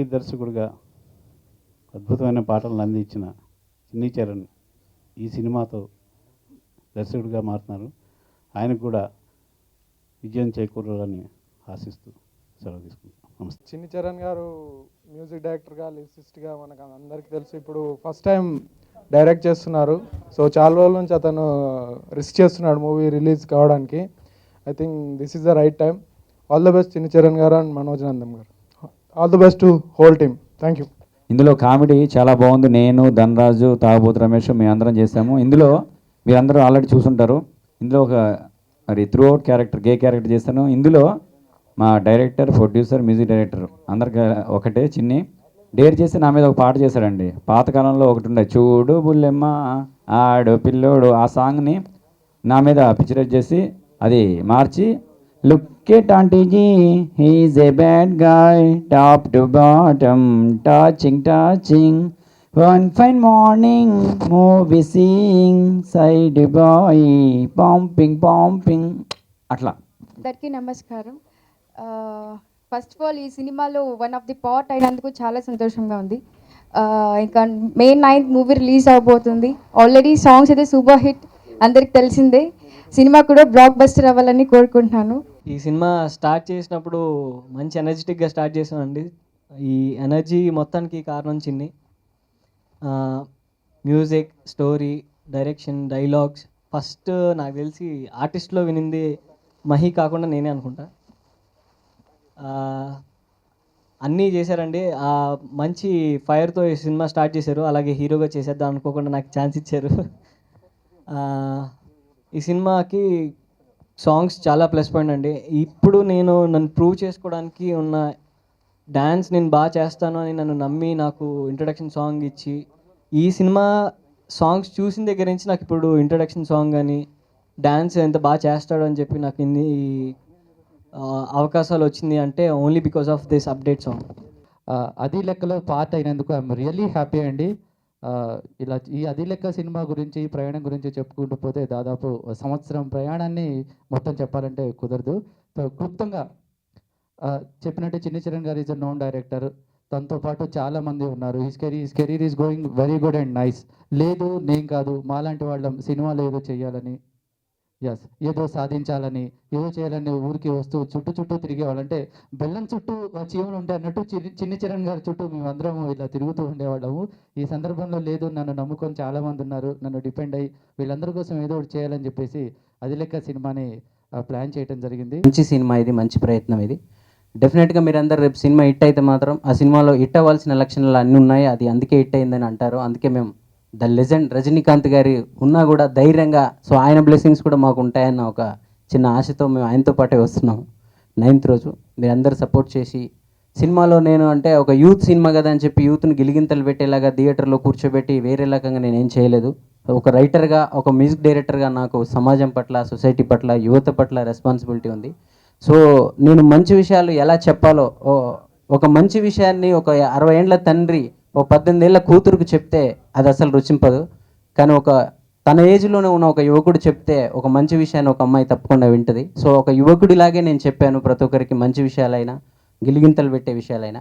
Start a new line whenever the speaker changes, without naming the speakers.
సంగీత దర్శకుడిగా అద్భుతమైన పాటలను అందించిన చిన్ని చరణ్ ఈ సినిమాతో దర్శకుడిగా మారుతున్నారు. ఆయనకు కూడా విజయం చేకూరాలని ఆశిస్తూ సెలవు తీసుకుంటాం. నమస్తే.
చిన్ని చరణ్ గారు మ్యూజిక్ డైరెక్టర్గా, లిరిసిస్ట్గా మనకు అందరికీ తెలుసు. ఇప్పుడు ఫస్ట్ టైం డైరెక్ట్ చేస్తున్నారు. సో చాలా రోజుల నుంచి అతను రిస్క్ చేస్తున్నాడు మూవీ రిలీజ్ కావడానికి. I think this is the right time. All the best చిన్ని చరణ్ గారు అండ్ మనోజ్ నందం గారు. All the best to whole team. Thank you.
ఇందులో కామెడీ చాలా బాగుంది. నేను, ధనరాజు, తాగుబోతు రమేష్ మేము అందరం చేసాము. ఇందులో మీరందరూ ఆల్రెడీ చూసుంటారు. ఇందులో ఒక మరి త్రూ అవుట్ క్యారెక్టర్, గే క్యారెక్టర్ చేస్తాను. ఇందులో మా డైరెక్టర్, ప్రొడ్యూసర్, మ్యూజిక్ డైరెక్టర్ అందరికి ఒకటే చిన్ని డేర్ చేసి నా మీద ఒక పాట చేశాడండి. పాతకాలంలో ఒకటి ఉండే, చూడు బుల్లెమ్మ ఆడు పిల్లోడు, ఆ సాంగ్ని నా మీద పిక్చరైజ్ చేసి అది మార్చి, లుక్ ఎట్ ఆంటీజీ he's a bad guy top to bottom touching one fine morning movie seeing side boy pumping అట్లా.
అందరికీ నమస్కారం. ఫస్ట్ ఆఫ్ ఆల్ ఈ సినిమాలో వన్ ఆఫ్ ది పార్ట్ అయినందుకు చాలా సంతోషంగా ఉంది. ఇంకా మే 9th మూవీ రిలీజ్ అవబోతుంది. ఆల్రెడీ సాంగ్స్ అయితే సూపర్ హిట్, అందరికి తెలిసిందే. సినిమా కూడా బ్లాక్ బస్టర్ అవ్వాలని కోరుకుంటున్నాను.
ఈ సినిమా స్టార్ట్ చేసినప్పుడు మంచి ఎనర్జెటిక్గా స్టార్ట్ చేసామండి. ఈ ఎనర్జీ మొత్తానికి కారణం చిన్ని. Music, story, direction, dialogues first నాకు తెలిసి ఆర్టిస్ట్లో వినింది మహి కాకుండా నేనే అనుకుంటా. అన్నీ చేశారండి. మంచి ఫైర్తో ఈ సినిమా స్టార్ట్ చేశారు. అలాగే హీరోగా చేసేద్దాం అనుకోకుండా నాకు ఛాన్స్ ఇచ్చారు. ఈ సినిమాకి సాంగ్స్ చాలా ప్లస్ పాయింట్ అండి. ఇప్పుడు నన్ను ప్రూవ్ చేసుకోవడానికి ఉన్న డ్యాన్స్ నేను బాగా చేస్తాను అని నన్ను నమ్మి నాకు ఇంట్రడక్షన్ సాంగ్ ఇచ్చి, ఈ సినిమా సాంగ్స్ చూసిన దగ్గర నుంచి నాకు ఇప్పుడు ఇంట్రడక్షన్ సాంగ్ కానీ డ్యాన్స్ ఎంత బాగా చేస్తాడు అని చెప్పి నాకు ఇన్ని అవకాశాలు వచ్చింది అంటే only because of this update song.
అది లెక్కలో పార్ట్ అయినందుకు ఐఎమ్ రియల్లీ హ్యాపీ అండి. ఇలా ఈ అది లెక్క సినిమా గురించి, ప్రయాణం గురించి చెప్పుకుంటూ పోతే దాదాపు సంవత్సరం ప్రయాణాన్ని మొత్తం చెప్పాలంటే కుదరదు. క్లుప్తంగా చెప్పినట్టే చిన్ని చరణ్ గారు ఈజ్ అ నోన్ డైరెక్టర్. తనతో పాటు చాలామంది ఉన్నారు. His career is going very good and nice. లేదు నేను కాదు, మాలాంటి వాళ్ళం సినిమాలో ఏదో చేయాలని, ఏదో సాధించాలని, ఏదో చేయాలని ఊరికి వస్తూ చుట్టూ తిరిగేవాళ్ళంటే బెల్లం చుట్టూ చీమలు ఉంటాయి అన్నట్టు చిన్ని చరణ్ గారి చుట్టూ మేమందరం ఇలా తిరుగుతూ ఉండేవాళ్ళము. ఈ సందర్భంలో లేదు, నన్ను నమ్ముకొని చాలామంది ఉన్నారు, నన్ను డిపెండ్ అయ్యి వీళ్ళందరి కోసం ఏదో ఒకటి చేయాలని చెప్పేసి అది లెక్క సినిమాని ప్లాన్ చేయడం జరిగింది.
మంచి సినిమా ఇది, మంచి ప్రయత్నం ఇది. డెఫినెట్గా మీరందరూ రేపు సినిమా హిట్ అయితే మాత్రం ఆ సినిమాలో హిట్ అవ్వాల్సిన లక్షణాలు అన్నీ ఉన్నాయి, అది అందుకే హిట్ అయిందని అంటారు. అందుకే మేము ద లెజెండ్ రజనీకాంత్ గారి ఉన్నా కూడా ధైర్యంగా, సో ఆయన బ్లెస్సింగ్స్ కూడా మాకు ఉంటాయన్న ఒక చిన్న ఆశతో మేము ఆయనతో పాటే వస్తున్నాము. 9th రోజు మీరందరూ సపోర్ట్ చేసి, సినిమాలో నేను అంటే ఒక యూత్ సినిమా కదా అని చెప్పి యూత్ని గిలిగింతలు పెట్టేలాగా థియేటర్లో కూర్చోబెట్టి వేరే రకంగా నేనేం చేయలేదు. ఒక రైటర్గా, ఒక మ్యూజిక్ డైరెక్టర్గా నాకు సమాజం పట్ల, సొసైటీ పట్ల, యువత పట్ల రెస్పాన్సిబిలిటీ ఉంది. సో నేను మంచి విషయాలు ఎలా చెప్పాలో, ఒక మంచి విషయాన్ని ఒక 60 ఏండ్ల తండ్రి ఒక 18 ఏళ్ల కూతురుకు చెప్తే అది అసలు రుచింపదు. కానీ తన ఏజ్లోనే ఉన్న ఒక యువకుడు చెప్తే ఒక మంచి విషయాన్ని ఒక అమ్మాయి తప్పకుండా వింటుంది. సో ఒక యువకుడిలాగే నేను చెప్పాను ప్రతి ఒక్కరికి, మంచి విషయాలైనా గిలిగింతలు పెట్టే విషయాలైనా.